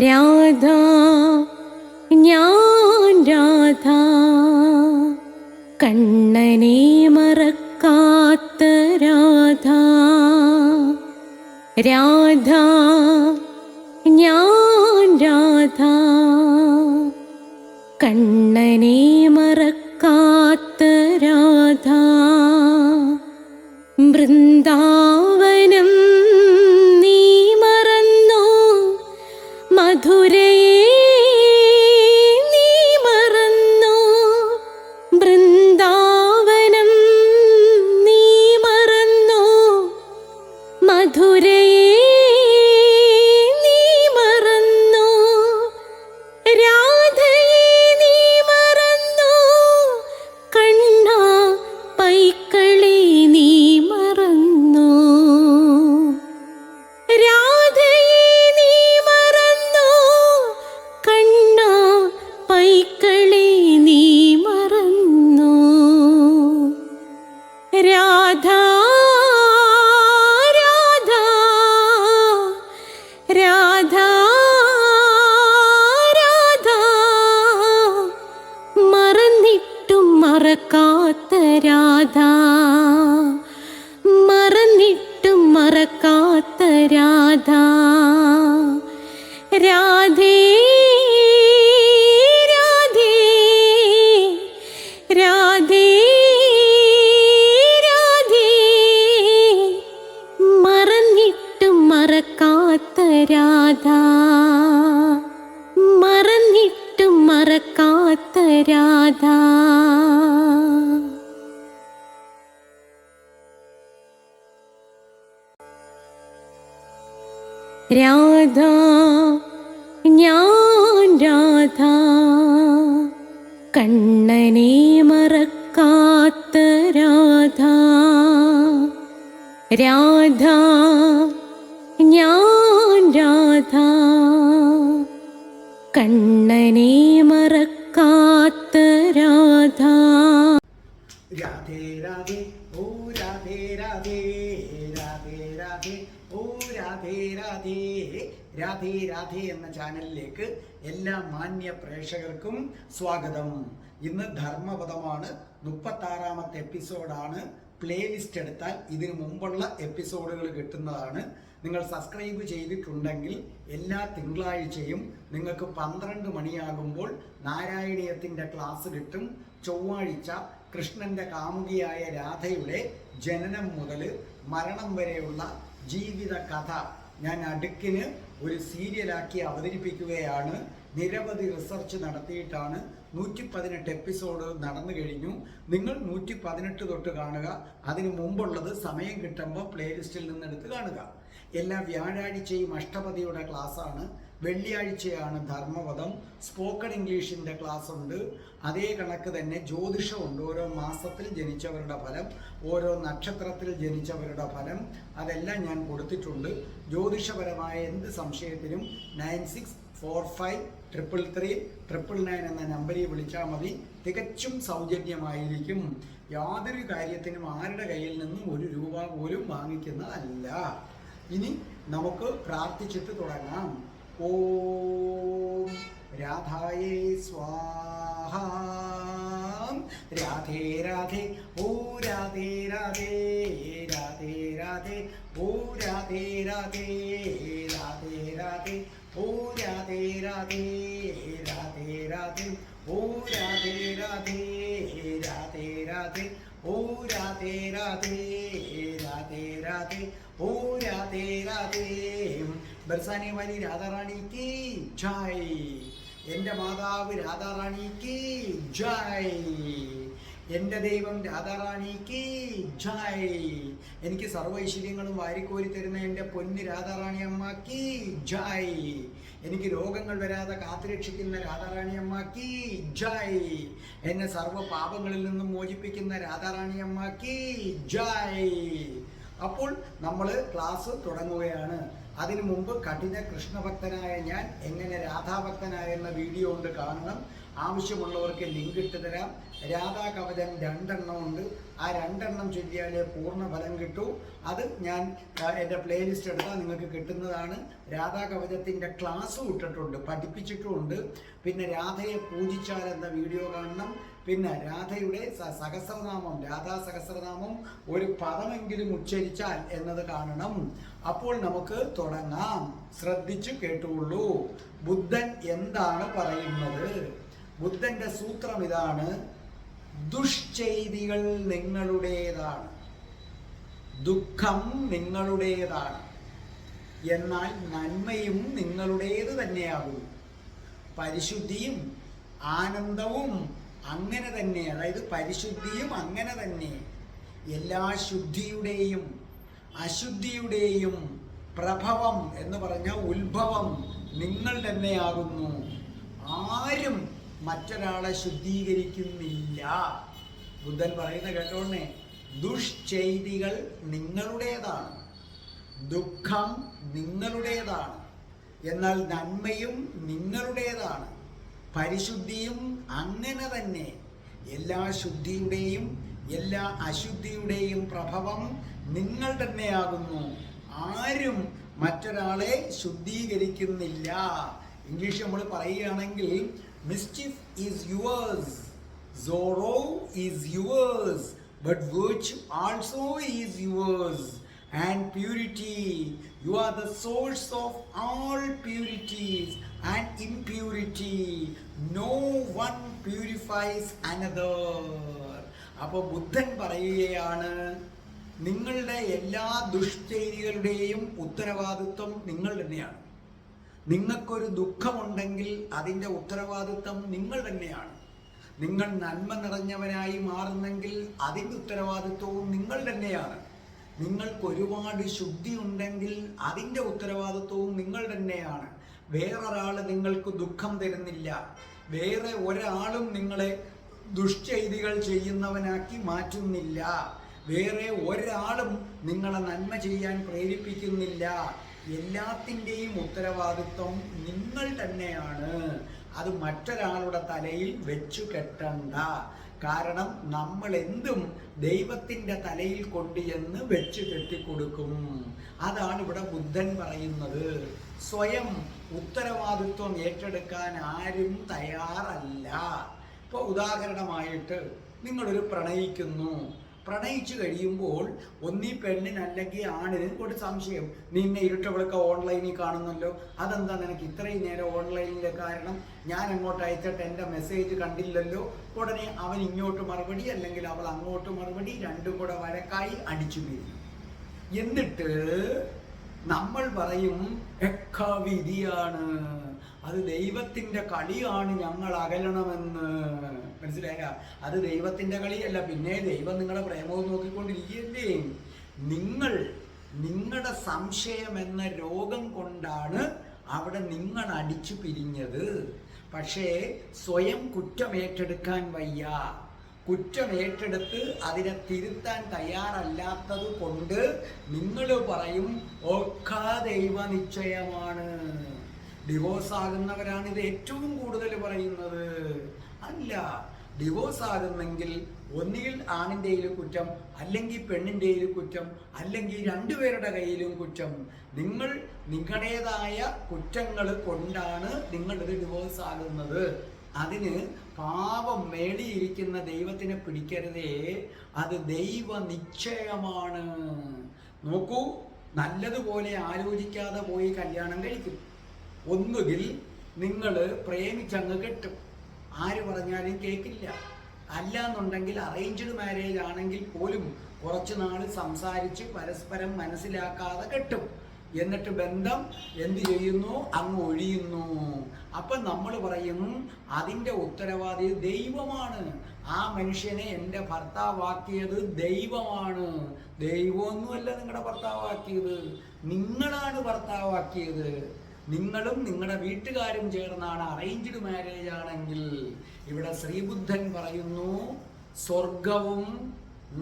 രാധ ഞാൻ രാധ കണ്ണനെ മറക്കാത്ത രാധ. രാധ ഞാൻ രാധ കണ്ണനെ മറക്കാത്ത രാധ. വൃന്ദാവനം നീ മറന്നോ, മധുരയെ നീ മറന്നോ. വൃന്ദാവനം നീ മറന്നോ, മധുരയെ നീ മറന്നോ. രാധയെ നീ മറന്നോ, കണ്ണാ പൈക്കളെ നീ മറന്നോ. രാധയെ നീ മറന്നോ, കണ്ണാ പൈക്കളെ നീ മറന്നോ. രാധ രാധ രാധ രാധ മറന്നിട്ടും മറക്കാത്ത രാധ. മറന്നിട്ടും മറക്കാത്ത രാധ. രാധേ രാധേ രാധേ രാധേ മറന്നിട്ടും മറക്കാത്ത രാധ. മറന്നിട്ടും മറക്കാത്ത രാധ. രാധ ഞാൻ രാധ കണ്ണനെ മറക്കാത്ത രാധ. രാധ ഞാൻ രാധ കണ്ണനെ മറക്കാത്ത രാധ. രാധേ രാധേ ഓ രാധേ രാധേ രാധേ രാധേ ഓ രാധേ രാധേ. രാധേ രാധേ എന്ന ചാനലിലേക്ക് എല്ലാ മാന്യ പ്രേക്ഷകർക്കും സ്വാഗതം. ഇന്ന് ധർമ്മപദമാണ്, 36ാമത്തെ എപ്പിസോഡാണ്. പ്ലേലിസ്റ്റ് എടുത്താൽ ഇതിനു മുമ്പുള്ള എപ്പിസോഡുകൾ കിട്ടുന്നതാണ്. നിങ്ങൾ സബ്സ്ക്രൈബ് ചെയ്തിട്ടുണ്ടെങ്കിൽ എല്ലാ തിങ്കളാഴ്ചയും നിങ്ങൾക്ക് 12 മണിയാകുമ്പോൾ നാരായണീയത്തിൻ്റെ ക്ലാസ് കിട്ടും. ചൊവ്വാഴ്ച കൃഷ്ണന്റെ കാമുകിയായ രാധയുടെ ജനനം മുതൽ മരണം വരെയുള്ള ജീവിത കഥ ഞാൻ അടുക്കിന് ഒരു സീരിയലാക്കി അവതരിപ്പിക്കുകയാണ്. നിരവധി റിസർച്ച് നടത്തിയിട്ടാണ് 118 എപ്പിസോഡ് നടന്നു കഴിഞ്ഞു. നിങ്ങൾ 118 തൊട്ട് കാണുക. അതിനു മുമ്പുള്ളത് സമയം കിട്ടുമ്പോൾ പ്ലേലിസ്റ്റിൽ നിന്നെടുത്ത് കാണുക. എല്ലാ വ്യാഴാഴ്ചയും അഷ്ടപതിയുടെ ക്ലാസ്സാണ്. വെള്ളിയാഴ്ചയാണ് ധർമ്മപദം. സ്പോക്കൺ ഇംഗ്ലീഷിൻ്റെ ക്ലാസ് ഉണ്ട്. അതേ കണക്ക് തന്നെ ജ്യോതിഷമുണ്ട്. ഓരോ മാസത്തിൽ ജനിച്ചവരുടെ ഫലം, ഓരോ നക്ഷത്രത്തിൽ ജനിച്ചവരുടെ ഫലം, അതെല്ലാം ഞാൻ കൊടുത്തിട്ടുണ്ട്. ജ്യോതിഷപരമായ എന്ത് സംശയത്തിനും 9645333999 എന്ന നമ്പറിൽ വിളിച്ചാൽ മതി. തികച്ചും സൗജന്യമായിരിക്കും. യാതൊരു കാര്യത്തിനും ആരുടെ കയ്യിൽ നിന്നും 1 രൂപ പോലും വാങ്ങിക്കുന്നതല്ല. ഇനി നമുക്ക് പ്രാർത്ഥിച്ചിട്ട് തുടങ്ങാം. ഓം രാധായേ സ്വാഹ. രാധേ രാധേ ഓ രാധേ രാധേ രാധേ രാധേ ഓ രാധേ രാധേ രാധേ രാധേ ഓ രാധേ രാധേ രാധേ രാധേ ഓ രാധേ രാധേ രാധേ രാധേ ഓ രാധേ രാധേ രാധേ രാധേ ഓ രാധേ രാധേ. ബർസാനെ വാലി രാധാറാണിക്ക് ജയ്. എൻ്റെ മാതാവ് രാധാറാണിക്ക് ജയ്. എൻ്റെ ദൈവം രാധാറാണിക്ക് ജയ്. എനിക്ക് സർവ്വൈശ്വര്യങ്ങളും വാരിക്കോരി തരുന്ന എൻ്റെ പൊന്ന് രാധാറാണി അമ്മക്ക് ജയ്. എനിക്ക് രോഗങ്ങൾ വരാതെ കാത്തുരക്ഷിക്കുന്ന രാധാറാണി അമ്മക്ക് ജയ്. എന്നെ സർവ്വ പാപങ്ങളിൽ നിന്നും മോചിപ്പിക്കുന്ന രാധാറാണി അമ്മക്ക് ജയ്. അപ്പോൾ നമ്മൾ ക്ലാസ് തുടങ്ങുകയാണ്. അതിനു മുമ്പ് കഠിന കൃഷ്ണഭക്തനായ ഞാൻ എങ്ങനെ രാധാഭക്തനായെന്ന വീഡിയോ ഉണ്ട്, കാണണം. ആവശ്യമുള്ളവർക്ക് ലിങ്ക് ഇട്ട് തരാം. രാധാ കവചം 2 ഉണ്ട്. ആ 2 ചൊല്ലിയാലേ പൂർണ്ണ ഫലം കിട്ടൂ. അത് ഞാൻ എൻ്റെ പ്ലേലിസ്റ്റ് എടുത്താൽ നിങ്ങൾക്ക് കിട്ടുന്നതാണ്. രാധാ കവചത്തിൻ്റെ ക്ലാസ്സും ഇട്ടിട്ടുണ്ട്, പഠിപ്പിച്ചിട്ടുമുണ്ട്. പിന്നെ രാധയെ പൂജിച്ചാൽ എന്ന വീഡിയോ കാണണം. പിന്നെ രാധയുടെ സഹസ്രനാമം, രാധാ സഹസ്രനാമം ഒരു പദമെങ്കിലും ഉച്ചരിച്ചാൽ എന്നത് കാണണം. അപ്പോൾ നമുക്ക് തുടങ്ങാം. ശ്രദ്ധിച്ചു കേട്ടുള്ളൂ. ബുദ്ധൻ എന്താണ് പറയുന്നത്? ബുദ്ധന്റെ സൂത്രം ഇതാണ്: ദുഷ്ചെയ്തികൾ നിങ്ങളുടേതാണ്, ദുഃഖം നിങ്ങളുടേതാണ്, എന്നാൽ നന്മയും നിങ്ങളുടേത് തന്നെയാകും. പരിശുദ്ധിയും ആനന്ദവും അങ്ങനെ തന്നെ, അതായത് പരിശുദ്ധിയും അങ്ങനെ തന്നെ. എല്ലാ ശുദ്ധിയുടെയും അശുദ്ധിയുടെയും പ്രഭവം എന്ന് പറഞ്ഞ ഉത്ഭവം നിങ്ങൾ തന്നെയാകുന്നു. ആരും മറ്റൊരാളെ ശുദ്ധീകരിക്കുന്നില്ല. ബുദ്ധൻ പറയുന്ന കേട്ടോണേ, ദുഷ്ചെയ്തികൾ നിങ്ങളുടേതാണ്, ദുഃഖം നിങ്ങളുടേതാണ്, എന്നാൽ നന്മയും നിങ്ങളുടേതാണ്. പരിശുദ്ധിയും അങ്ങനെ തന്നെ. എല്ലാ ശുദ്ധിയുടെയും എല്ലാ അശുദ്ധിയുടെയും പ്രഭവം നിങ്ങൾ തന്നെയാകുന്നു. ആരും മറ്റൊരാളെ ശുദ്ധീകരിക്കുന്നില്ല. ഇംഗ്ലീഷ് നമ്മൾ പറയുകയാണെങ്കിൽ, മിസ്chief is yours, sorrow is yours, but virtue also is yours, and purity, you are the source of all purities and impurity, no one purifies another. അപ്പോൾ ബുദ്ധൻ പറയുകയാണ്, നിങ്ങളുടെ എല്ലാ ദുഷ്ചെയ്തികളുടെയും ഉത്തരവാദിത്വം നിങ്ങൾ തന്നെയാണ്. നിങ്ങൾക്കൊരു ദുഃഖമുണ്ടെങ്കിൽ അതിൻ്റെ ഉത്തരവാദിത്വം നിങ്ങൾ തന്നെയാണ്. നിങ്ങൾ നന്മ നിറഞ്ഞവനായി മാറുന്നെങ്കിൽ അതിൻ്റെ ഉത്തരവാദിത്വവും നിങ്ങൾ തന്നെയാണ്. നിങ്ങൾക്കൊരുപാട് ശുദ്ധി ഉണ്ടെങ്കിൽ അതിൻ്റെ ഉത്തരവാദിത്വവും നിങ്ങൾ തന്നെയാണ്. വേറൊരാൾ നിങ്ങൾക്ക് ദുഃഖം തരുന്നില്ല. വേറെ ഒരാളും നിങ്ങളെ ദുഷ്ചെയ്തികൾ ചെയ്യുന്നവനാക്കി മാറ്റുന്നില്ല. വേറെ ഒരാളും നിങ്ങളെ നന്മ ചെയ്യാൻ പ്രേരിപ്പിക്കുന്നില്ല. എല്ലാത്തിൻ്റെയും ഉത്തരവാദിത്വം നിങ്ങൾ തന്നെയാണ്. അത് മറ്റൊരാളുടെ തലയിൽ വെച്ചു കെട്ടണ്ട. കാരണം നമ്മൾ എന്തും ദൈവത്തിൻ്റെ തലയിൽ കൊണ്ടുചെന്ന് വെച്ച് കെട്ടിക്കൊടുക്കും. അതാണ് ഇവിടെ ബുദ്ധൻ പറയുന്നത്. സ്വയം ഉത്തരവാദിത്വം ഏറ്റെടുക്കാൻ ആരും തയ്യാറല്ല. ഇപ്പോൾ ഉദാഹരണമായിട്ട് നിങ്ങളൊരു പ്രണയിച്ചു കഴിയുമ്പോൾ ഒന്നീ പെണ്ണിന് അല്ലെങ്കിൽ ആണിന് ഒരു സംശയം, നിന്നെ ഇരുട്ടവിളക്ക ഓൺലൈനിൽ കാണുന്നല്ലോ, അതെന്താ നിനക്ക് ഇത്രയും നേരം ഓൺലൈനിലെ കാരണം? ഞാൻ അങ്ങോട്ട് അയച്ചിട്ട് എൻ്റെ മെസ്സേജ് കണ്ടില്ലല്ലോ. ഉടനെ അവൻ ഇങ്ങോട്ട് മറുപടി, അല്ലെങ്കിൽ അവൾ അങ്ങോട്ട് മറുപടി, രണ്ടും കൂടെ വഴക്കായി അടിച്ചു പിരിയും. എന്നിട്ട് നമ്മൾ പറയും ഒക്കെ വിധിയാണ്, അത് ദൈവത്തിൻ്റെ കളിയാണ്, ഞങ്ങൾ അകലണമെന്ന്. മനസ്സിലായ? അത് ദൈവത്തിൻ്റെ കളിയല്ല. പിന്നെ ദൈവം നിങ്ങളുടെ പ്രേമവും നോക്കിക്കൊണ്ടിരിക്കുകയല്ലേ? നിങ്ങളുടെ സംശയം എന്ന രോഗം കൊണ്ടാണ് അവിടെ നിങ്ങൾ അടിച്ചു പിരിഞ്ഞത്. പക്ഷേ സ്വയം കുറ്റമേറ്റെടുക്കാൻ വയ്യ. കുറ്റമേറ്റെടുത്ത് അതിനെ തിരുത്താൻ തയ്യാറല്ലാത്തത് കൊണ്ട് നിങ്ങൾ പറയും ഒക്കെ ദൈവനിശ്ചയമാണ്. ഡിവോഴ്സ് ആകുന്നവരാണ് ഇത് ഏറ്റവും കൂടുതൽ പറയുന്നത്. അല്ല, ഡിവോഴ്സ് ആകുന്നെങ്കിൽ ഒന്നുകിൽ ആണിൻ്റെ കയ്യിൽ കുറ്റം, അല്ലെങ്കിൽ പെണ്ണിൻ്റെ കയ്യിൽ കുറ്റം, അല്ലെങ്കിൽ രണ്ടുപേരുടെ കയ്യിലും കുറ്റം. നിങ്ങൾ നിങ്ങളുടേതായ കുറ്റങ്ങൾ കൊണ്ടാണ് നിങ്ങളിത് ഡിവോഴ്സ് ആകുന്നത്. അതിന് പാപം മേടിയിരിക്കുന്ന ദൈവത്തിനെ പിടിക്കരുതേ. അത് ദൈവ നിശ്ചയമാണ്. നോക്കൂ, നല്ലതുപോലെ ആലോചിക്കാതെ പോയി കല്യാണം കഴിക്കും. ഒന്നുകിൽ നിങ്ങൾ പ്രേമിച്ചങ്ങ് കെട്ടും, ആര് പറഞ്ഞാലും കേൾക്കില്ല. അല്ലാന്നുണ്ടെങ്കിൽ അറേഞ്ച്ഡ് മാരേജ് ആണെങ്കിൽ പോലും കുറച്ച് നാൾ സംസാരിച്ച് പരസ്പരം മനസ്സിലാക്കാതെ കെട്ടും. എന്നിട്ട് ബന്ധം എന്ത് ചെയ്യുന്നു? അങ്ങ് ഒഴിയുന്നു. അപ്പം നമ്മൾ പറയും അതിൻ്റെ ഉത്തരവാദി ദൈവമാണ്. ആ മനുഷ്യനെ എൻ്റെ ഭർത്താവാക്കിയത് ദൈവമാണ്. ദൈവമൊന്നുമല്ല നിങ്ങളുടെ ഭർത്താവാക്കിയത്, നിങ്ങളാണ് ഭർത്താവാക്കിയത്. നിങ്ങളും നിങ്ങളുടെ വീട്ടുകാരും ചേർന്നാണ് അറേഞ്ച്ഡ് മാരേജ് ആണെങ്കിൽ. ഇവിടെ ശ്രീബുദ്ധൻ പറയുന്നു, സ്വർഗവും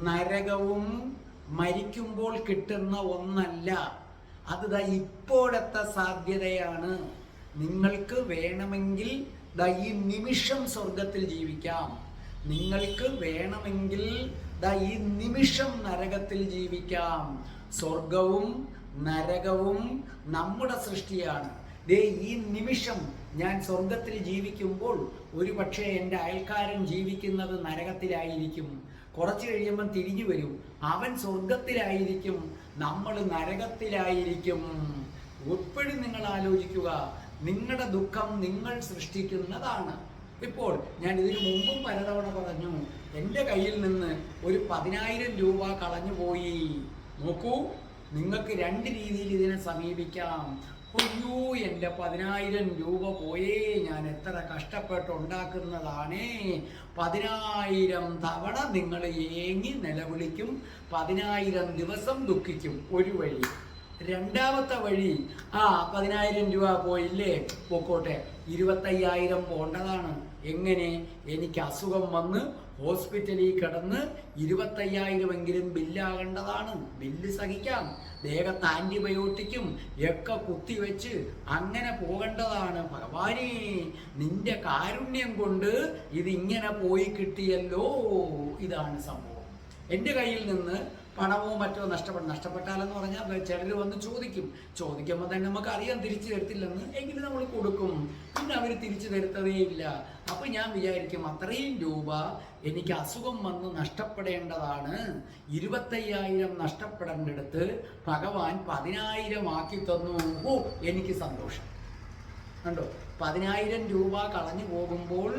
നരകവും മരിക്കുമ്പോൾ കിട്ടുന്ന ഒന്നല്ല. അത് ഇപ്പോഴത്തെ സാധ്യതയാണ്. നിങ്ങൾക്ക് വേണമെങ്കിൽ ഈ നിമിഷം സ്വർഗത്തിൽ ജീവിക്കാം. നിങ്ങൾക്ക് വേണമെങ്കിൽ ഈ നിമിഷം നരകത്തിൽ ജീവിക്കാം. സ്വർഗവും നരകവും നമ്മുടെ സൃഷ്ടിയാണ്. ഈ നിമിഷം ഞാൻ സ്വർഗത്തിൽ ജീവിക്കുമ്പോൾ ഒരു പക്ഷേ എൻ്റെ അയൽക്കാരൻ ജീവിക്കുന്നത് നരകത്തിലായിരിക്കും. കുറച്ച് കഴിയുമ്പം തിരിഞ്ഞു വരും, അവൻ സ്വർഗത്തിലായിരിക്കും, നമ്മൾ നരകത്തിലായിരിക്കും. എപ്പോഴും നിങ്ങൾ ആലോചിക്കുക, നിങ്ങളുടെ ദുഃഖം നിങ്ങൾ സൃഷ്ടിക്കുന്നതാണ്. ഇപ്പോൾ ഞാൻ ഇതിനു മുമ്പും പലതവണ പറഞ്ഞു, എൻ്റെ കയ്യിൽ നിന്ന് ഒരു 10,000 രൂപ കളഞ്ഞുപോയി. നോക്കൂ, നിങ്ങൾക്ക് 2 രീതിയിൽ ഇതിനെ സമീപിക്കാം. അയ്യോ, എൻ്റെ 10,000 രൂപ പോയേ, ഞാൻ എത്ര കഷ്ടപ്പെട്ടുണ്ടാക്കുന്നതാണേ. 10,000 തവണ നിങ്ങൾ ഏങ്ങി നിലവിളിക്കും, 10,000 ദിവസം ദുഃഖിക്കും. ഒരു വഴി. രണ്ടാമത്തെ വഴി, 10,000 രൂപ പോയില്ലേ, പോക്കോട്ടെ, 25,000 പോണ്ടതാണ്. എങ്ങനെ? എനിക്ക് അസുഖം വന്ന് ഹോസ്പിറ്റലിൽ കിടന്ന് 25,000 ബില്ലാകേണ്ടതാണ്. ബില്ല് സഹിക്കാം. ദേഹത്ത് ആൻറ്റിബയോട്ടിക്കും ഒക്കെ കുത്തിവെച്ച് അങ്ങനെ പോകേണ്ടതാണ്. ഭഗവാനേ, നിന്റെ കാരുണ്യം കൊണ്ട് ഇതിങ്ങനെ പോയി കിട്ടിയല്ലോ. ഇതാണ് സംഭവം. എൻ്റെ കയ്യിൽ നിന്ന് പണമോ മറ്റോ നഷ്ടപ്പെട്ടാലെന്ന് പറഞ്ഞാൽ ചിലർ വന്ന് ചോദിക്കുമ്പോൾ തന്നെ നമുക്ക് അറിയാം തിരിച്ചു തരത്തില്ലെന്ന്. എങ്കിലും നമ്മൾ കൊടുക്കും. പിന്നെ അവർ തിരിച്ചു തരുത്തതേ ഇല്ല. അപ്പം ഞാൻ വിചാരിക്കും, അത്രയും രൂപ എനിക്ക് അസുഖം വന്ന് നഷ്ടപ്പെടേണ്ടതാണ്. 25,000 നഷ്ടപ്പെടേണ്ടടുത്ത് ഭഗവാൻ 10,000 ആക്കി തന്നു. ഓ, എനിക്ക് സന്തോഷം. കണ്ടോ, 10,000 രൂപ കളഞ്ഞു പോകുമ്പോൾ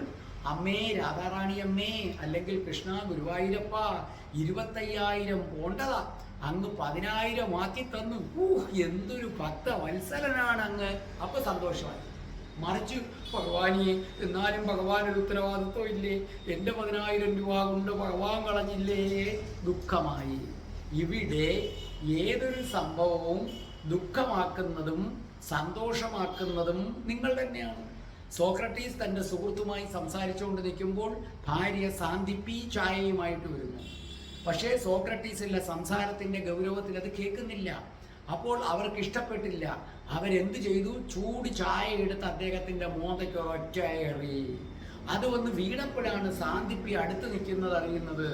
അമ്മേ രാധാറാണി അമ്മേ, അല്ലെങ്കിൽ കൃഷ്ണ ഗുരുവായൂരപ്പ, 25,000 പോണ്ടതാ, അങ്ങ് 10,000 ആക്കി തന്നു. എന്തൊരു ഭക്ത വത്സലനാണ് അങ്ങ്. അപ്പൊ സന്തോഷമായി. മറിച്ച് ഭഗവാനെ, എന്നാലും ഭഗവാനൊരു ഉത്തരവാദിത്വം ഇല്ലേ, എൻ്റെ 10,000 രൂപ കൊണ്ട് ഭഗവാൻ കളഞ്ഞില്ലേ, ദുഃഖമായി. ഇവിടെ ഏതൊരു സംഭവവും ദുഃഖമാക്കുന്നതും സന്തോഷമാക്കുന്നതും നിങ്ങൾ തന്നെയാണ്. സോക്രട്ടീസ് തൻ്റെ സുഹൃത്തുമായി സംസാരിച്ചുകൊണ്ട് നിൽക്കുമ്പോൾ ഭാര്യ സാന്ദിപ്പി ചായയുമായിട്ട് വരുന്നു. പക്ഷേ സോക്രട്ടീസിൻ്റെ സംസാരത്തിൻ്റെ ഗൗരവത്തിൽ അത് കേൾക്കുന്നില്ല. അപ്പോൾ അവർക്ക് ഇഷ്ടപ്പെട്ടില്ല. അവരെന്ത് ചെയ്തു? ചൂട് ചായ എടുത്ത് അദ്ദേഹത്തിൻ്റെ മോന്തയ്ക്ക് ഒറ്റ എറി. അത് വന്ന് വീണപ്പോഴാണ് സാന്ദിപ്പി അടുത്ത് നിൽക്കുന്നത് അറിയുന്നത്.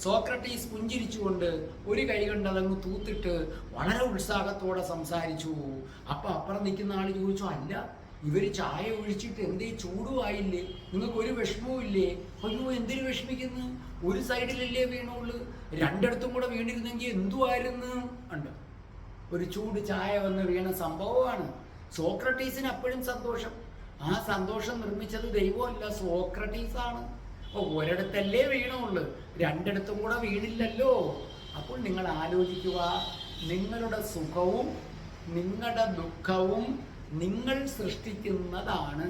സോക്രട്ടീസ് പുഞ്ചിരിച്ചുകൊണ്ട് ഒരു കൈ കൊണ്ട് അതങ്ങ് തൂത്തിട്ട് വളരെ ഉത്സാഹത്തോടെ സംസാരിച്ചു. അപ്പം അപ്പുറം നിൽക്കുന്ന ആൾ ചോദിച്ചു, അല്ല, ഇവർ ചായ ഒഴിച്ചിട്ട് എന്തേ ചൂടുമായില്ലേ, നിങ്ങൾക്ക് ഒരു വിഷമവും ഇല്ലേ? അയ്യോ, എന്തിനു വിഷമിക്കുന്നു, ഒരു സൈഡിലല്ലേ വീണുള്ളൂ, രണ്ടിടത്തും കൂടെ വീണിരുന്നെങ്കിൽ എന്തുമായിരുന്നു. ഉണ്ട്, ഒരു ചൂട് ചായ വന്ന് വീണ സംഭവമാണ്. സോക്രട്ടീസിന് അപ്പോഴും സന്തോഷം. ആ സന്തോഷം നിർമ്മിച്ചത് ദൈവമല്ല, സോക്രട്ടീസാണ്. ഒരിടത്തല്ലേ വീണുള്ളൂ, രണ്ടിടത്തും കൂടെ വീണില്ലല്ലോ. അപ്പോൾ നിങ്ങൾ ആലോചിക്കുക, നിങ്ങളുടെ സുഖവും നിങ്ങളുടെ ദുഃഖവും നിങ്ങൾ സൃഷ്ടിക്കുന്നതാണ്,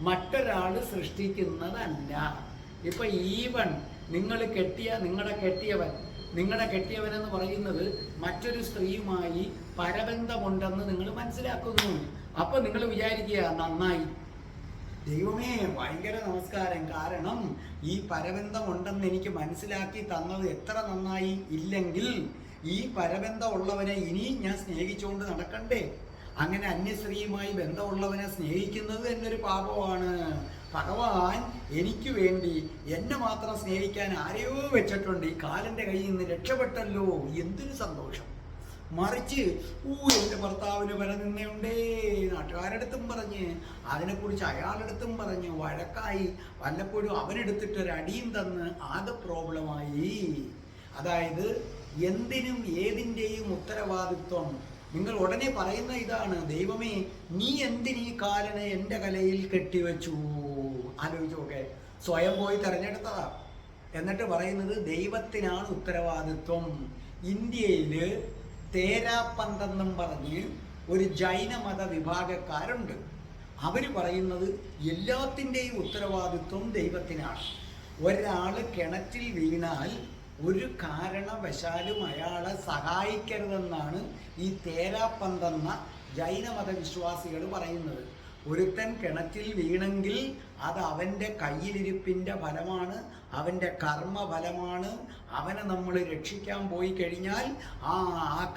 മറ്റൊരാൾ സൃഷ്ടിക്കുന്നതല്ല. ഇപ്പൊ ഈവൻ നിങ്ങളുടെ കെട്ടിയവൻ എന്ന് പറയുന്നത് മറ്റൊരു സ്ത്രീയുമായി പരബന്ധമുണ്ടെന്ന് നിങ്ങൾ മനസ്സിലാക്കുന്നു. അപ്പൊ നിങ്ങൾ വിചാരിക്കുക, നന്നായി, ദൈവമേ ഭയങ്കര നമസ്കാരം, കാരണം ഈ പരബന്ധമുണ്ടെന്ന് എനിക്ക് മനസ്സിലാക്കി തന്നത് എത്ര നന്നായി. ഇല്ലെങ്കിൽ ഈ പരബന്ധം ഉള്ളവനെ ഇനി ഞാൻ സ്നേഹിച്ചുകൊണ്ട് നടക്കണ്ടേ? അങ്ങനെ അന്യസ്ത്രീയുമായി ബന്ധമുള്ളവനെ സ്നേഹിക്കുന്നത് എന്നൊരു പാപമാണ്. ഭഗവാൻ എനിക്ക് വേണ്ടി എന്നെ മാത്രം സ്നേഹിക്കാൻ ആരെയോ വെച്ചിട്ടുണ്ട്. ഈ കാലൻ്റെ കയ്യിൽ നിന്ന് രക്ഷപ്പെട്ടല്ലോ, എന്തൊരു സന്തോഷം. മറിച്ച് എൻ്റെ ഭർത്താവിന് നിന്നയുണ്ടേ, നാട്ടുകാരടുത്തും പറഞ്ഞ്, അതിനെക്കുറിച്ച് അയാളടുത്തും പറഞ്ഞ് വഴക്കായി, വല്ലപ്പോഴും അവനെടുത്തിട്ടൊരു അടിയും തന്ന് ആകെ പ്രോബ്ലമായി. അതായത് എന്തിനും ഏതിൻ്റെയും ഉത്തരവാദിത്വം. നിങ്ങൾ ഉടനെ പറയുന്ന ഇതാണ്, ദൈവമേ നീ എന്തിനീ കാലനെ എൻ്റെ കലയിൽ കെട്ടിവെച്ചു. ആലോചിച്ചു നോക്കെ, സ്വയം പോയി തിരഞ്ഞെടുത്തതാ. എന്നിട്ട് പറയുന്നത് ദൈവത്തിനാണ് ഉത്തരവാദിത്വം. ഇന്ത്യയിൽ തേരാപ്പന്തെന്നും പറഞ്ഞ് ഒരു ജൈനമത വിഭാഗക്കാരുണ്ട്. അവർ പറയുന്നത് എല്ലാത്തിൻ്റെയും ഉത്തരവാദിത്വം ദൈവത്തിനാണ്. ഒരാൾ കിണറ്റിൽ വീണാൽ ഒരു കാരണവശാലും അയാളെ സഹായിക്കരുതെന്നാണ് ഈ തേരാപ്പന്തെന്ന ജൈനമത വിശ്വാസികൾ പറയുന്നത്. ഒരുത്തൻ കിണറ്റിൽ വീണെങ്കിൽ അത് അവൻ്റെ കയ്യിലിരിപ്പിൻ്റെ ഫലമാണ്, അവൻ്റെ കർമ്മഫലമാണ്. അവനെ നമ്മൾ രക്ഷിക്കാൻ പോയി കഴിഞ്ഞാൽ ആ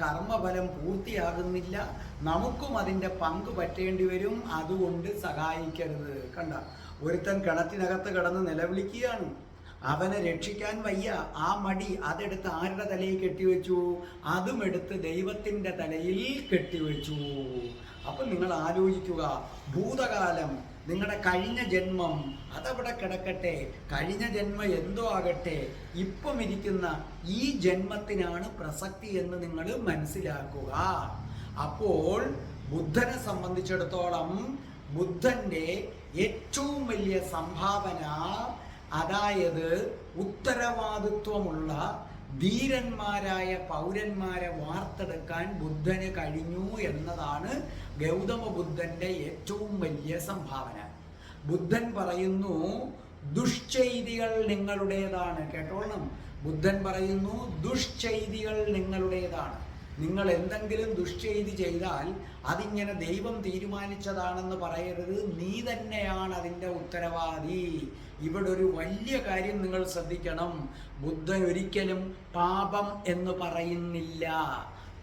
കർമ്മഫലം പൂർത്തിയാകുന്നില്ല, നമുക്കും അതിൻ്റെ പങ്ക് പറ്റേണ്ടി വരും. അതുകൊണ്ട് സഹായിക്കരുത്. കണ്ട, ഒരുത്തൻ കിണറ്റിനകത്ത് കിടന്ന് നിലവിളിക്കുകയാണ്, അവനെ രക്ഷിക്കാൻ വയ്യ. ആ മടി അതെടുത്ത് ആരുടെ തലയിൽ കെട്ടിവെച്ചു? അതും എടുത്ത് ദൈവത്തിൻ്റെ തലയിൽ കെട്ടിവെച്ചു. അപ്പം നിങ്ങൾ ആലോചിക്കുക, ഭൂതകാലം, നിങ്ങളുടെ കഴിഞ്ഞ ജന്മം അതവിടെ കിടക്കട്ടെ, കഴിഞ്ഞ ജന്മം എന്തോ ആകട്ടെ, ഇപ്പം ഇരിക്കുന്ന ഈ ജന്മത്തിനാണ് പ്രസക്തി എന്ന് നിങ്ങൾ മനസ്സിലാക്കുക. അപ്പോൾ ബുദ്ധനെ സംബന്ധിച്ചിടത്തോളം ബുദ്ധൻ്റെ ഏറ്റവും വലിയ സംഭാവന, അതായത് ഉത്തരവാദിത്വമുള്ള ധീരന്മാരായ പൗരന്മാരെ വാർത്തെടുക്കാൻ ബുദ്ധന് കഴിഞ്ഞു എന്നതാണ് ഗൗതമ ബുദ്ധന്റെ ഏറ്റവും വലിയ സംഭാവന. ബുദ്ധൻ പറയുന്നു, ദുഷ്ചെയ്തികൾ നിങ്ങളുടേതാണ്. കേട്ടോളണം, ബുദ്ധൻ പറയുന്നു, ദുഷ്ചെയ്തികൾ നിങ്ങളുടേതാണ്. നിങ്ങൾ എന്തെങ്കിലും ദുഷ്ചെയ്തി ചെയ്താൽ അതിങ്ങനെ ദൈവം തീരുമാനിച്ചതാണെന്ന് പറയരുത്, നീ തന്നെയാണ് അതിൻ്റെ ഉത്തരവാദി. ഇവിടെ ഒരു വലിയ കാര്യം നിങ്ങൾ ശ്രദ്ധിക്കണം. ബുദ്ധൻ ഒരിക്കലും പാപം എന്ന് പറയുന്നില്ല,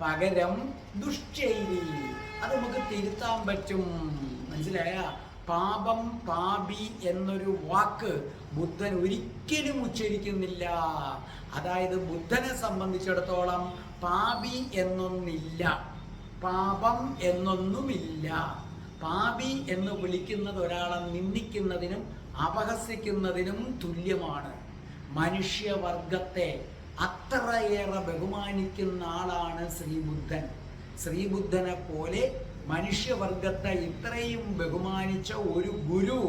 പകരം ദുഷ്ചെയ്തി. അത് നമുക്ക് തിരുത്താൻ പറ്റും. മനസ്സിലായ? പാപം, പാപി എന്നൊരു വാക്ക് ബുദ്ധൻ ഒരിക്കലും ഉച്ചരിക്കുന്നില്ല. അതായത് ബുദ്ധനെ സംബന്ധിച്ചിടത്തോളം പാപി എന്നൊന്നില്ല, പാപം എന്നൊന്നുമില്ല. പാപി എന്ന് വിളിക്കുന്നത് ഒരാളെ നിന്ദിക്കുന്നതിനും അപഹസിക്കുന്നതിനും തുല്യമാണ്. മനുഷ്യവർഗത്തെ അത്രയേറെ ബഹുമാനിക്കുന്ന ആളാണ് ശ്രീബുദ്ധൻ. ശ്രീബുദ്ധനെ പോലെ മനുഷ്യവർഗത്തെ ഇത്രയും ബഹുമാനിച്ച ഒരു ഗുരു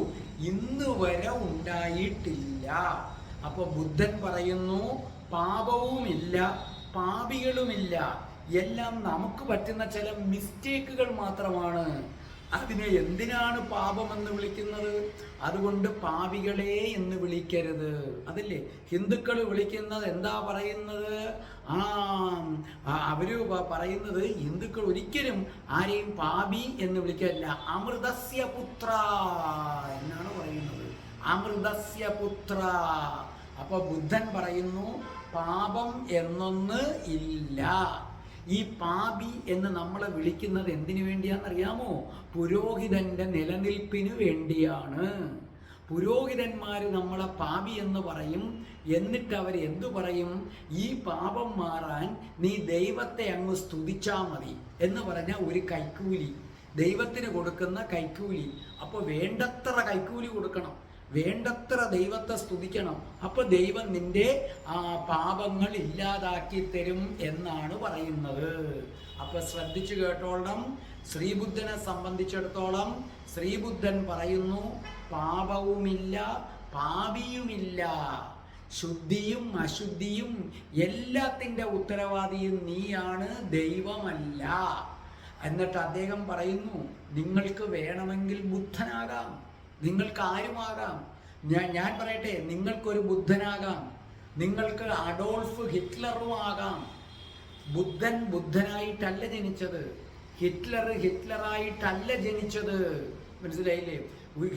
ഇന്ന് വരെ ഉണ്ടായിട്ടില്ല. അപ്പൊ ബുദ്ധൻ പറയുന്നു, പാപവുമില്ല, പാപികളുമില്ല, എല്ലാം നമുക്ക് പറ്റുന്ന ചില മിസ്റ്റേക്കുകൾ മാത്രമാണ്. അതിനെ എന്തിനാണ് പാപമെന്ന് വിളിക്കുന്നത്? അതുകൊണ്ട് പാപികളെ എന്ന് വിളിക്കരുത്. അതല്ലേ ഹിന്ദുക്കൾ വിളിക്കുന്നത്? എന്താ പറയുന്നത്? അവര് പറയുന്നത് ഹിന്ദുക്കൾ ഒരിക്കലും ആരെയും പാപി എന്ന് വിളിക്കില്ല, അമൃതസ്യ പുത്ര എന്നാണ് പറയുന്നത്. അമൃതസ്യ പുത്ര. അപ്പൊ ബുദ്ധൻ പറയുന്നു, പാപം എന്നൊന്ന് ഇല്ല. ഈ പാപി എന്ന് നമ്മളെ വിളിക്കുന്നത് എന്തിനു വേണ്ടിയാണെന്നറിയാമോ? പുരോഹിതന്റെ നിലനിൽപ്പിന് വേണ്ടിയാണ്. പുരോഹിതന്മാർ നമ്മളെ പാപി എന്ന് പറയും. എന്നിട്ട് അവർ എന്തു പറയും? ഈ പാപം മാറാൻ നീ ദൈവത്തെ അങ്ങ് സ്തുതിച്ചാൽ മതി എന്ന് പറഞ്ഞ ഒരു കൈക്കൂലി, ദൈവത്തിന് കൊടുക്കുന്ന കൈക്കൂലി. അപ്പോൾ വേണ്ടത്ര കൈക്കൂലി കൊടുക്കണം, വേണ്ടത്ര ദൈവത്തെ സ്തുതിക്കണം. അപ്പൊ ദൈവം നിന്റെ പാപങ്ങൾ ഇല്ലാതാക്കി തരും എന്നാണ് പറയുന്നത്. അപ്പൊ ശ്രദ്ധിച്ചു കേട്ടോളം, ശ്രീബുദ്ധനെ സംബന്ധിച്ചിടത്തോളം ശ്രീബുദ്ധൻ പറയുന്നു, പാപവുമില്ല, പാപിയുമില്ല, ശുദ്ധിയും അശുദ്ധിയും എല്ലാത്തിൻ്റെ ഉത്തരവാദിയും നീയാണ്, ദൈവമല്ല. എന്നിട്ട് അദ്ദേഹം പറയുന്നു, നിങ്ങൾക്ക് വേണമെങ്കിൽ ബുദ്ധനാകാം, നിങ്ങൾക്ക് ആരുമാകാം. ഞാൻ പറയട്ടെ, നിങ്ങൾക്കൊരു ബുദ്ധനാകാം, നിങ്ങൾക്ക് അഡോൾഫ് ഹിറ്റ്ലറും ആകാം. ബുദ്ധൻ ബുദ്ധനായിട്ടല്ല ജനിച്ചത്, ഹിറ്റ്ലർ ഹിറ്റ്ലറായിട്ടല്ല ജനിച്ചത്. മനസ്സിലായില്ലേ?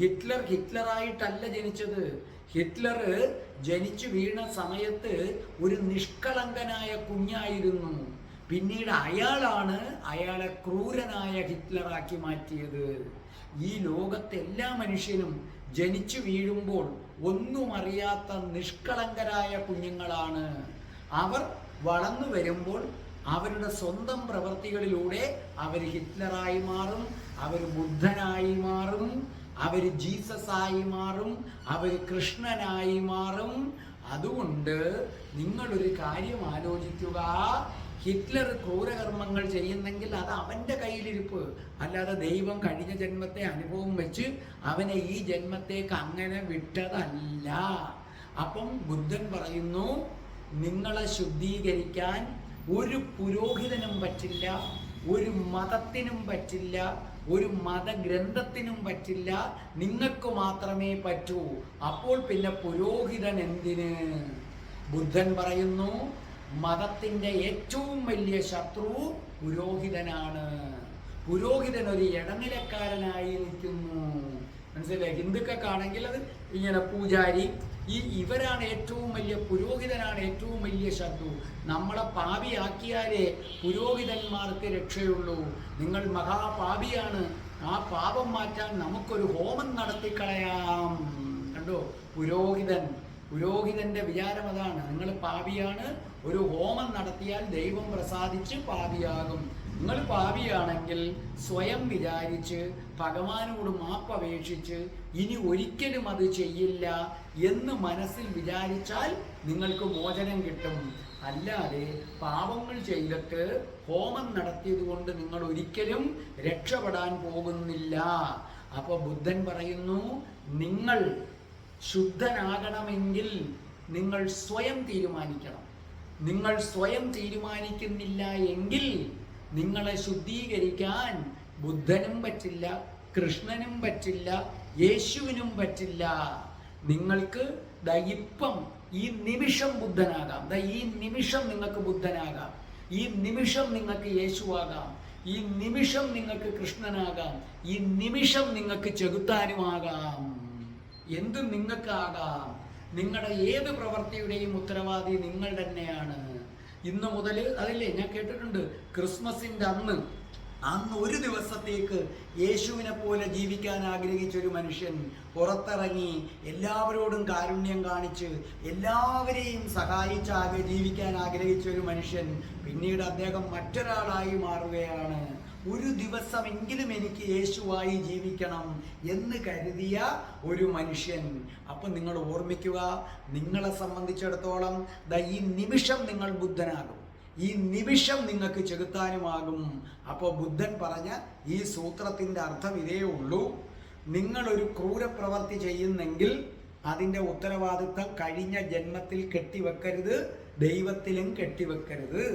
ഹിറ്റ്ലറായിട്ടല്ല ജനിച്ചത്. ഹിറ്റ്ലർ ജനിച്ചു വീണ സമയത്ത് ഒരു നിഷ്കളങ്കനായ കുഞ്ഞായിരുന്നു. പിന്നീട് അയാളാണ് അയാളെ ക്രൂരനായ ഹിറ്റ്ലറാക്കി മാറ്റിയത്. ഈ ലോകത്തെ എല്ലാ മനുഷ്യനും ജനിച്ചു വീഴുമ്പോൾ ഒന്നും അറിയാത്ത നിഷ്കളങ്കരായ കുഞ്ഞുങ്ങളാണ്. അവർ വളർന്നു വരുമ്പോൾ അവരുടെ സ്വന്തം പ്രവൃത്തികളിലൂടെ അവർ ഹിറ്റ്ലറായി മാറും, അവർ ബുദ്ധനായി മാറും, അവർ ജീസസായി മാറും, അവർ കൃഷ്ണനായി മാറും. അതുകൊണ്ട് നിങ്ങളൊരു കാര്യം ആലോചിക്കുക, ഹിറ്റ്ലർ ക്രൂരകർമ്മങ്ങൾ ചെയ്യുന്നെങ്കിൽ അത് അവൻ്റെ കയ്യിലിരിപ്പ്, അല്ലാതെ ദൈവം കഴിഞ്ഞ ജന്മത്തെ അനുഭവം വെച്ച് അവനെ ഈ ജന്മത്തേക്ക് അങ്ങനെ വിട്ടതല്ല. അപ്പം ബുദ്ധൻ പറയുന്നു, നിങ്ങളെ ശുദ്ധീകരിക്കാൻ ഒരു പുരോഹിതനും പറ്റില്ല, ഒരു മതത്തിനും പറ്റില്ല, ഒരു മതഗ്രന്ഥത്തിനും പറ്റില്ല, നിങ്ങൾക്ക് മാത്രമേ പറ്റൂ. അപ്പോൾ പിന്നെ പുരോഹിതൻ എന്തിന്? ബുദ്ധൻ പറയുന്നു, മതത്തിൻ്റെ ഏറ്റവും വലിയ ശത്രു പുരോഹിതനാണ്. പുരോഹിതൻ ഒരു ഇടനിലക്കാരനായി നിൽക്കുന്നു. മനസ്സിലായി? ഹിന്ദുക്കൾക്കാണെങ്കിൽ അത് ഇങ്ങനെ പൂജാരി, ഇവരാണ് ഏറ്റവും വലിയ, പുരോഹിതനാണ് ഏറ്റവും വലിയ ശത്രു. നമ്മളെ പാപിയാക്കിയാലേ പുരോഹിതന്മാർക്ക് രക്ഷയുള്ളൂ. നിങ്ങൾ മഹാപാപിയാണ്, ആ പാപം മാറ്റാൻ നമുക്കൊരു ഹോമം നടത്തിക്കളയാം. കണ്ടോ? പുരോഹിതന്റെ വിചാരം അതാണ്. നിങ്ങൾ പാപിയാണ്, ഒരു ഹോമം നടത്തിയാൽ ദൈവം പ്രസാദിച്ച് പാപിയാകും. നിങ്ങൾ പാപിയാണെങ്കിൽ സ്വയം വിചാരിച്ച് ഭഗവാനോട് മാപ്പപേക്ഷിച്ച് ഇനി ഒരിക്കലും അത് ചെയ്യില്ല എന്ന് മനസ്സിൽ വിചാരിച്ചാൽ നിങ്ങൾക്ക് മോചനം കിട്ടും. അല്ലാതെ പാപങ്ങൾ ചെയ്തിട്ട് ഹോമം നടത്തിയത് കൊണ്ട് നിങ്ങൾ ഒരിക്കലും രക്ഷപ്പെടാൻ പോകുന്നില്ല. അപ്പോൾ ബുദ്ധൻ പറയുന്നു, നിങ്ങൾ ശുദ്ധനാകണമെങ്കിൽ നിങ്ങൾ സ്വയം തീരുമാനിക്കണം. നിങ്ങൾ സ്വയം തീരുമാനിക്കുന്നില്ല എങ്കിൽ നിങ്ങളെ ശുദ്ധീകരിക്കാൻ ബുദ്ധനും പറ്റില്ല, കൃഷ്ണനും പറ്റില്ല, യേശുവിനും പറ്റില്ല. നിങ്ങൾക്ക് ഇപ്പം ഈ നിമിഷം ബുദ്ധനാകാം. ഈ നിമിഷം നിങ്ങൾക്ക് ബുദ്ധനാകാം, ഈ നിമിഷം നിങ്ങൾക്ക് യേശുവാകാം, ഈ നിമിഷം നിങ്ങൾക്ക് കൃഷ്ണനാകാം, ഈ നിമിഷം നിങ്ങൾക്ക് ചെകുത്താനുമാകാം. എന്തും നിങ്ങൾക്കാകാം. നിങ്ങളുടെ ഏത് പ്രവൃത്തിയുടെയും ഉത്തരവാദി നിങ്ങൾ തന്നെയാണ്. ഇന്ന് മുതൽ അതില്ലേ, ഞാൻ കേട്ടിട്ടുണ്ട്, ക്രിസ്മസിൻ്റെ അന്ന് ഒരു ദിവസത്തേക്ക് യേശുവിനെ പോലെ ജീവിക്കാൻ ആഗ്രഹിച്ച ഒരു മനുഷ്യൻ പുറത്തിറങ്ങി എല്ലാവരോടും കാരുണ്യം കാണിച്ച് എല്ലാവരെയും സഹായിച്ച് ജീവിക്കാൻ ആഗ്രഹിച്ച ഒരു മനുഷ്യൻ പിന്നീട് അദ്ദേഹം മറ്റൊരാളായി മാറുകയാണ്. ഒരു ദിവസമെങ്കിലും എനിക്ക് യേശുവായി ജീവിക്കണം എന്ന് കരുതിയ ഒരു മനുഷ്യൻ. അപ്പം നിങ്ങൾ ഓർമ്മിക്കുക, നിങ്ങളെ സംബന്ധിച്ചിടത്തോളം ഈ നിമിഷം നിങ്ങൾ ബുദ്ധനാകും, ഈ നിമിഷം നിങ്ങൾക്ക് ചെകുത്താനുമാകും. അപ്പോൾ ബുദ്ധൻ പറഞ്ഞ ഈ സൂത്രത്തിൻ്റെ അർത്ഥം ഇതേ ഉള്ളൂ. നിങ്ങളൊരു ക്രൂരപ്രവൃത്തി ചെയ്യുന്നെങ്കിൽ അതിൻ്റെ ഉത്തരവാദിത്തം കഴിഞ്ഞ ജന്മത്തിൽ കെട്ടിവെക്കരുത്, ദൈവത്തിലും കെട്ടിവെക്കരുത്.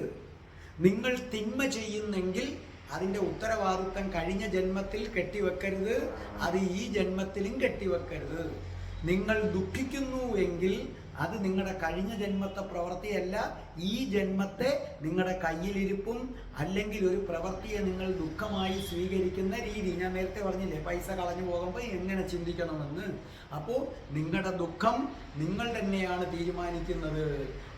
നിങ്ങൾ തിന്മ ചെയ്യുന്നെങ്കിൽ അതിൻ്റെ ഉത്തരവാദിത്തം കഴിഞ്ഞ ജന്മത്തിൽ കെട്ടിവെക്കരുത്, അത് ഈ ജന്മത്തിലും കെട്ടിവെക്കരുത്. നിങ്ങൾ ദുഃഖിക്കുന്നു എങ്കിൽ അത് നിങ്ങളുടെ കഴിഞ്ഞ ജന്മത്തെ പ്രവൃത്തിയല്ല, ഈ ജന്മത്തെ നിങ്ങളുടെ കയ്യിലിരിപ്പും അല്ലെങ്കിൽ ഒരു പ്രവൃത്തിയെ നിങ്ങൾ ദുഃഖമായി സ്വീകരിക്കുന്ന രീതി. ഞാൻ നേരത്തെ പറഞ്ഞില്ലേ, പൈസ കളഞ്ഞു പോകുമ്പോൾ എങ്ങനെ ചിന്തിക്കണമെന്ന്. അപ്പോൾ നിങ്ങളുടെ ദുഃഖം നിങ്ങൾ തന്നെയാണ് തീരുമാനിക്കുന്നത്.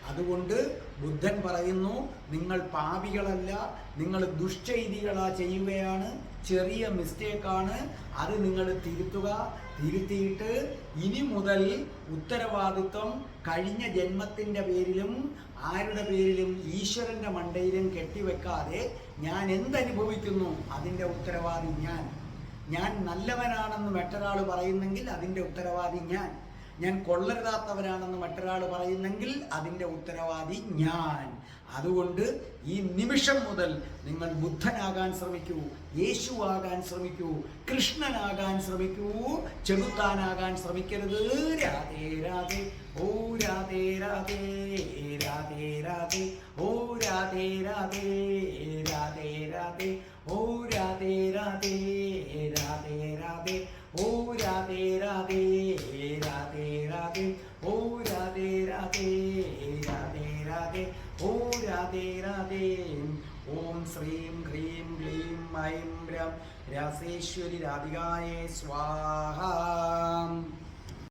അതുകൊണ്ട് ബുദ്ധൻ പറയുന്നു, നിങ്ങൾ പാപികളല്ല, നിങ്ങൾ ദുഷ്ചെയ്തികളാ ചെയ്യുകയാണ്, ചെറിയ മിസ്റ്റേക്കാണ്, അത് നിങ്ങൾ തിരുത്തിയിട്ട് ഇനി മുതൽ ഉത്തരവാദിത്വം കഴിഞ്ഞ ജന്മത്തിൻ്റെ പേരിലും ആരുടെ പേരിലും ഈശ്വരൻ്റെ മണ്ടയിലും കെട്ടിവെക്കാതെ ഞാൻ എന്തനുഭവിക്കുന്നു അതിൻ്റെ ഉത്തരവാദി ഞാൻ നല്ലവനാണെന്ന് മറ്റൊരാൾ പറയുന്നെങ്കിൽ അതിൻ്റെ ഉത്തരവാദി ഞാൻ കൊള്ളരുതാത്തവരാണെന്ന് മറ്റൊരാൾ പറയുന്നെങ്കിൽ അതിൻ്റെ ഉത്തരവാദി ഞാൻ. അതുകൊണ്ട് ഈ നിമിഷം മുതൽ നിങ്ങൾ ബുദ്ധനാകാൻ ശ്രമിക്കൂ, യേശുവാകാൻ ശ്രമിക്കൂ, കൃഷ്ണനാകാൻ ശ്രമിക്കൂ, ചെകുത്താനാകാൻ ശ്രമിക്കരുത്. രാധേ രാധേ, ഓ രാധേ രാധേ, രാധേ രാധേ, ഓ രാധേ രാധേ, രാധേ രാധേ, ഓ രാധേ രാധേ, രാധേ രാധേ, ഓ രാധേ രാധേ, രാധേ രാധേ, ഓ രാധേ രാധേ, രാധേ രാധേ, ഓ രാധേ രാധേ. ഓം ശ്രീം ഹ്രീം ക്ലീം ഐം രം രാസേശ്വരി രാധികായേ സ്വാഹ.